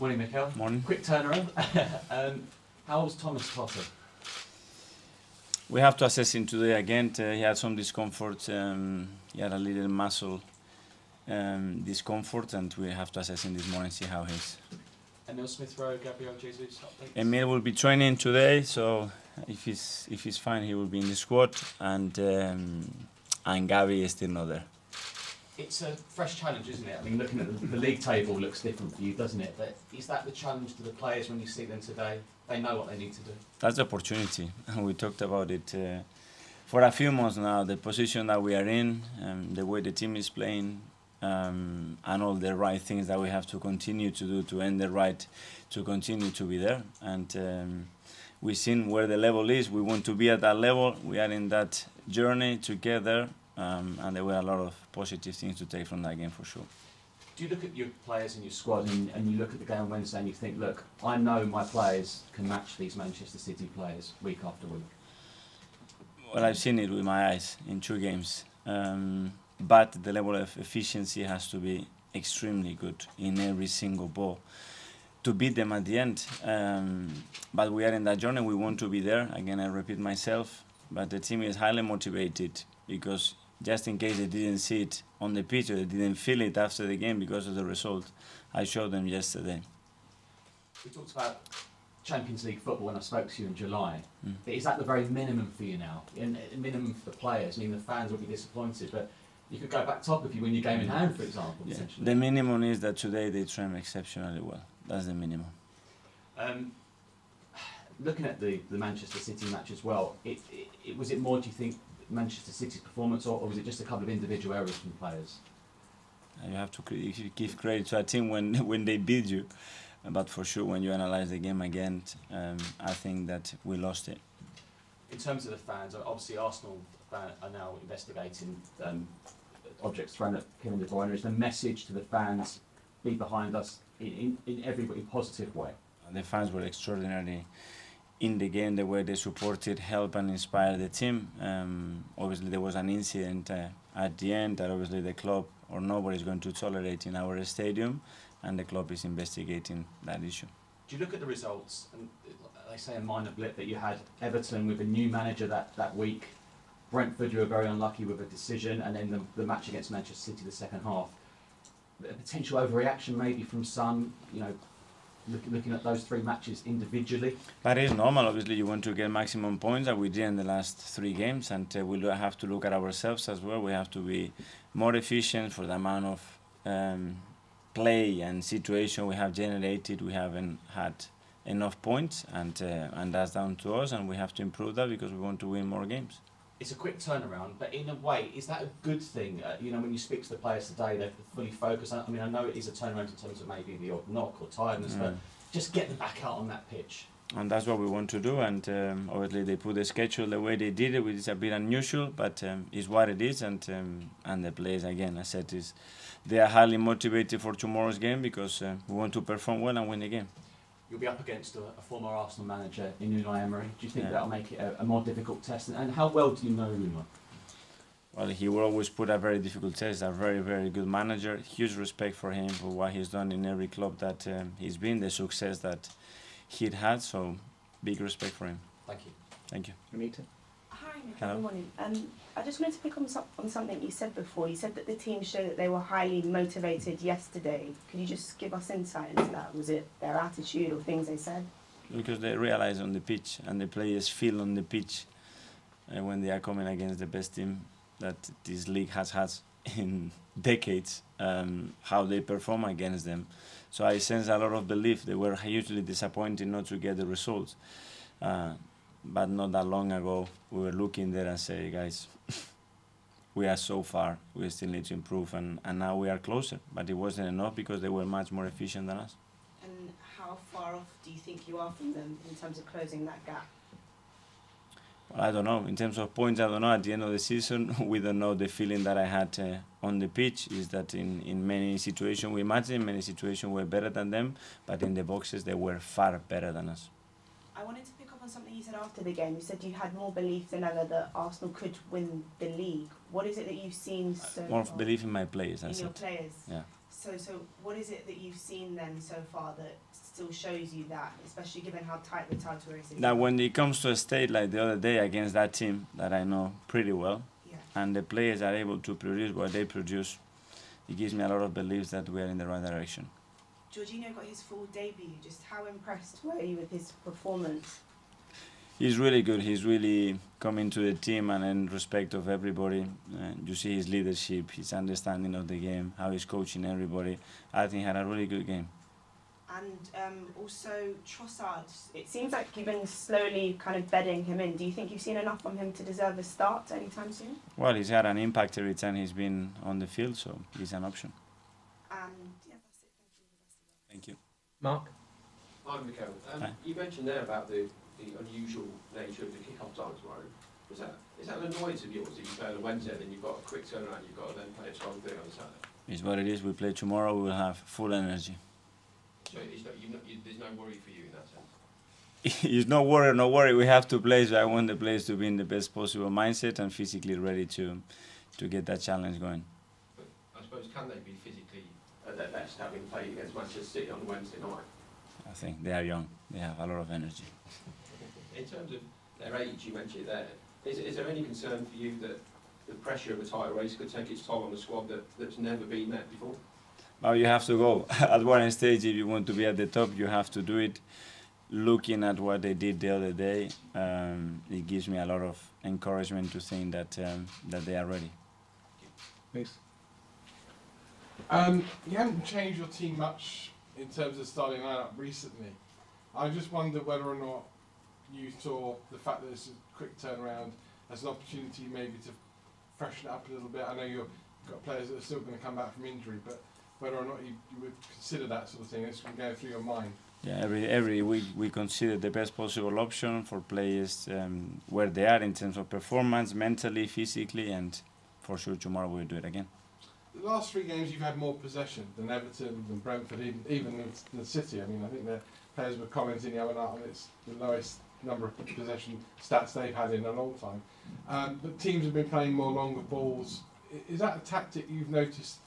Morning, Mikel. Morning. Quick turnaround. How's Thomas Potter? We have to assess him today again. He had some discomfort. He had a little muscle discomfort, and we have to assess him this morning, see how he is. Emil Smith-Rowe, Gabriel Jesus, updates? Emil will be training today, so if he's fine, he will be in the squad, and Gabi is still not there. It's a fresh challenge, isn't it? I mean, looking at the league table looks different for you, doesn't it? But is that the challenge to the players when you see them today? They know what they need to do. That's the opportunity, and we talked about it for a few months now. The position that we are in, the way the team is playing, and all the right things that we have to continue to do to earn the right to continue to be there. And we've seen where the level is. We want to be at that level. We are in that journey together, and there were a lot of positive things to take from that game for sure. Do you look at your players in your squad and you look at the game on Wednesday and you think, look, I know my players can match these Manchester City players week after week? Well, I've seen it with my eyes in 2 games. But the level of efficiency has to be extremely good in every single ball to beat them at the end. But we are in that journey. We want to be there. Again, I repeat myself. But the team is highly motivated because just in case they didn't see it on the pitch or they didn't feel it after the game because of the result, I showed them yesterday. We talked about Champions League football when I spoke to you in July. But is that the very minimum for you now? Minimum for the players? I mean, the fans will be disappointed, but you could go back top if you win your game in hand, for example. Yeah. The minimum is that today they train exceptionally well. That's the minimum. Looking at the Manchester City match as well, was it more, do you think, Manchester City's performance, or was it just a couple of individual errors from the players? You have to give credit to a team when they beat you. But for sure, when you analyse the game again, I think that we lost it. In terms of the fans, obviously Arsenal are now investigating objects thrown at Kevin De Bruyne. Is the message to the fans, be behind us in every positive way? The fans were extraordinary in the game, the way they supported, helped and inspired the team. Obviously there was an incident at the end that obviously the club or nobody is going to tolerate in our stadium, and the club is investigating that issue. Do you look at the results, and they say a minor blip that you had Everton with a new manager that week, Brentford you were very unlucky with a decision, and then the match against Manchester City the second half. A potential overreaction maybe from some, you know, looking at those 3 matches individually? That is normal. Obviously you want to get maximum points, and we did in the last 3 games, and we have to look at ourselves as well. We have to be more efficient for the amount of play and situation we have generated. We haven't had enough points, and that's down to us, and we have to improve that because we want to win more games. It's a quick turnaround, but in a way, is that a good thing? You know, when you speak to the players today, they're fully focused. I mean, I know it is a turnaround in terms of maybe the odd knock or tiredness, but just get them back out on that pitch. And that's what we want to do, and obviously they put the schedule the way they did it, which is a bit unusual, but it's what it is, and the players, again, I said, they are highly motivated for tomorrow's game because we want to perform well and win the game. You'll be up against a former Arsenal manager in Unai Emery. Do you think that'll make it a more difficult test? And how well do you know Unai? Well, he will always put a very difficult test. A very, very good manager. Huge respect for him for what he's done in every club that he's been, the success that he'd had. So, big respect for him. Thank you. Thank you. Anita? Hi, Mikel. Good morning. I just wanted to pick on something you said before. You said that the team showed that they were highly motivated yesterday. Could you just give us insight into that? Was it their attitude or things they said? Because they realize on the pitch, and the players feel on the pitch when they are coming against the best team that this league has had in decades, how they perform against them. So I sense a lot of belief. They were hugely disappointed not to get the results. But not that long ago, we were looking there and say, guys, we are so far, we still need to improve, and now we are closer. But it wasn't enough because they were much more efficient than us. And how far off do you think you are from them in terms of closing that gap? Well, I don't know. In terms of points, I don't know. At the end of the season, we don't know. The feeling that I had on the pitch is that in many situations, we imagine many situations were better than them, but in the boxes, they were far better than us. I wanted to pick up on something you said after the game. You said you had more belief than ever that Arsenal could win the league. What is it that you've seen so More far? belief in my players, in your players? Yeah. So what is it that you've seen then so far that still shows you that, especially given how tight the title race is? Now, when it comes to a state like the other day against that team that I know pretty well, Yeah. and the players are able to produce what they produce, it gives me a lot of belief that we are in the right direction. Jorginho got his full debut. Just how impressed were you with his performance? He's really good. He's really coming to the team and in respect of everybody. You see his leadership, his understanding of the game, how he's coaching everybody. I think he had a really good game. And also Trossard, it seems like you've been slowly kind of bedding him in. Do you think you've seen enough from him to deserve a start anytime soon? Well, he's had an impact every time he's been on the field, so he's an option. And yeah, that's it. Thank you. Mark? Hi, Mikel. Hi. You mentioned there about the unusual nature of the kick-off time tomorrow. Is that an annoyance of yours that you play on a Wednesday, then you've got a quick turnaround, you've got to then play a strong thing on a Saturday? It's what it is. We play tomorrow, we will have full energy. So there's no worry for you in that sense? It's no worry. We have to play, so I want the players to be in the best possible mindset and physically ready to get that challenge going. But I suppose, can they be physically at their best having played against Manchester City on Wednesday night? I think they are young. They have a lot of energy. In terms of their age, you mentioned it there, is there any concern for you that the pressure of a title race could take its toll on a squad that's never been met before? Well, you have to go. At one stage, if you want to be at the top, you have to do it. Looking at what they did the other day, it gives me a lot of encouragement to think that they are ready. Please. You haven't changed your team much in terms of starting lineup recently. I just wonder whether or not you saw the fact that it's a quick turnaround as an opportunity maybe to freshen it up a little bit. I know you've got players that are still going to come back from injury, but whether or not you would consider that sort of thing, this can go through your mind. Yeah, every week we consider the best possible option for players where they are in terms of performance, mentally, physically, and for sure tomorrow we'll do it again. The last 3 games you've had more possession than Everton, than Brentford, even than City. I mean, I think the players were commenting the other night on it's the lowest number of possession stats they've had in a long time. But teams have been playing more longer balls. Is that a tactic you've noticed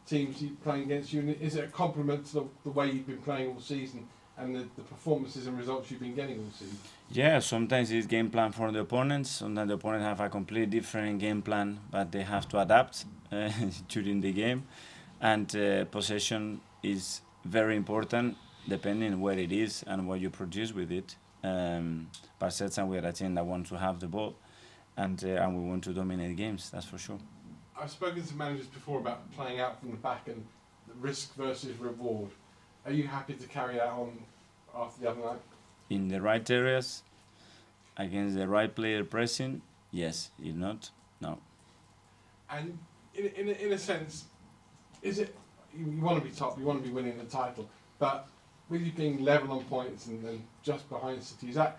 teams playing against you? And is it a compliment to the way you've been playing all season and the performances and results you've been getting all season? Yeah, sometimes it's game plan for the opponents. Sometimes the opponents have a completely different game plan, but they have to adapt during the game. And possession is very important depending where it is and what you produce with it. But certainly we are a team that wants to have the ball and we want to dominate games, that's for sure. I've spoken to managers before about playing out from the back and the risk versus reward. Are you happy to carry that on after the other night? In the right areas, against the right player pressing, yes. If not, no. And in a sense, is it you want to be top, you want to be winning the title, but with you being level on points and then just behind City, is that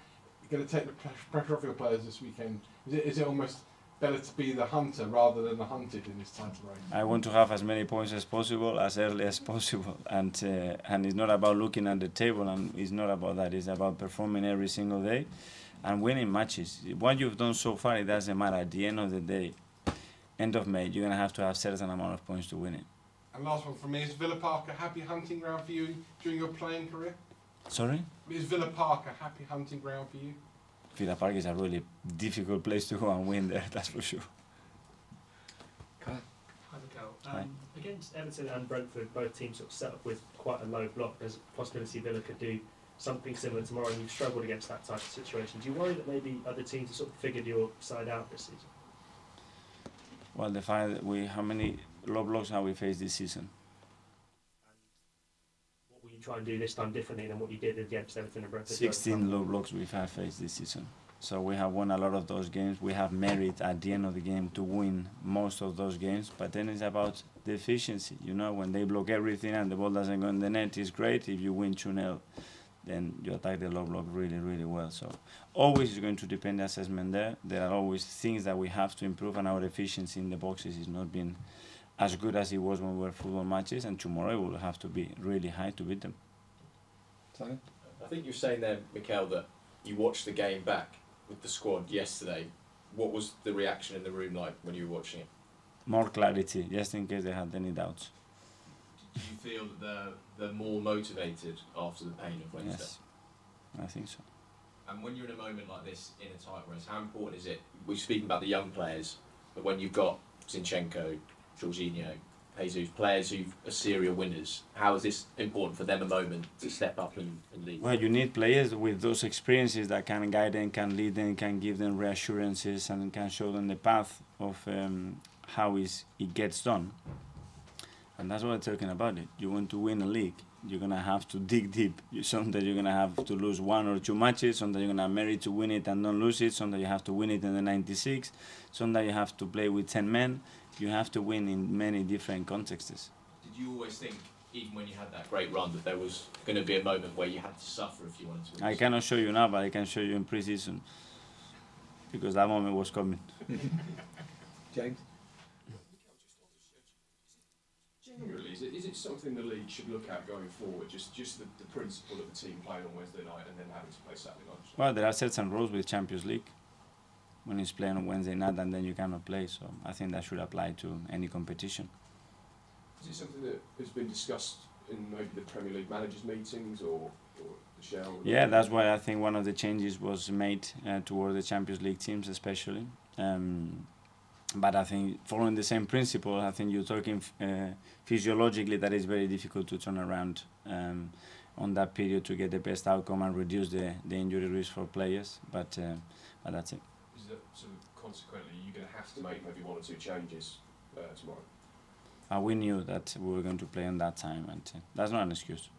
going to take the pressure off your players this weekend? Is it almost better to be the hunter rather than the hunted in this title race? I want to have as many points as possible, as early as possible, and it's not about looking at the table, and it's not about that. It's about performing every single day and winning matches. What you've done so far, it doesn't matter. At the end of the day, end of May, you're going to have a certain amount of points to win it. And last one from me, is Villa Park a happy hunting ground for you during your playing career? Sorry? Is Villa Park a happy hunting ground for you? Villa Park is a really difficult place to go and win there, that's for sure. Kai? Hi, Mikel. Hi. Against Everton and Brentford, both teams sort of set up with quite a low block. There's a possibility Villa could do something similar tomorrow, and you've struggled against that type of situation. Do you worry that maybe other teams have sort of figured your side out this season? Well, the fact that how many low blocks have we faced this season? What will you try and do this time differently than what you did against Everton and Brentford? 16 low blocks we have faced this season. So we have won a lot of those games. We have merit at the end of the game to win most of those games. But then it's about the efficiency. You know, when they block everything and the ball doesn't go in the net, it's great. If you win 2-0, then you attack the low block really, really well. So always is going to depend the assessment there. There are always things that we have to improve, and our efficiency in the boxes is not been as good as it was when we were football matches. And tomorrow it will have to be really high to beat them. Simon? I think you're saying there, Mikel, that you watched the game back with the squad yesterday. What was the reaction in the room like when you were watching it? More clarity, just in case they had any doubts. Do you feel that they're more motivated after the pain of Wednesday? Yes, I think so. And when you're in a moment like this in a tight race, how important is it? We're speaking about the young players, but when you've got Zinchenko, Jorginho, Jesus, players who are serial winners, how is this important for them a moment to step up and lead? Well, you need players with those experiences that can guide them, can lead them, can give them reassurances, and can show them the path of how it gets done. And that's what I'm talking about. It. You want to win a league, you're going to have to dig deep. Sometimes you're going to have to lose 1 or 2 matches. Sometimes you're going to merit to win it and don't lose it. Sometimes you have to win it in the 96. Sometimes you have to play with 10 men. You have to win in many different contexts. Did you always think, even when you had that great run, that there was going to be a moment where you had to suffer if you wanted to win? I cannot show you now, but I can show you in pre-season, because that moment was coming. James? Generally, is it something the league should look at going forward? Just the principle of the team playing on Wednesday night and then having to play Saturday night? Well, there are certain rules with Champions League. When it's playing on Wednesday night and then you cannot play, so I think that should apply to any competition. Is it something that has been discussed in maybe the Premier League managers' meetings or the Shell? Yeah, that's why I think one of the changes was made toward the Champions League teams especially. But I think following the same principle, I think you're talking physiologically that it's very difficult to turn around on that period to get the best outcome and reduce the injury risk for players. But that's it. Is that sort of consequently you're going to have to make maybe 1 or 2 changes tomorrow? We knew that we were going to play on that time, and that's not an excuse.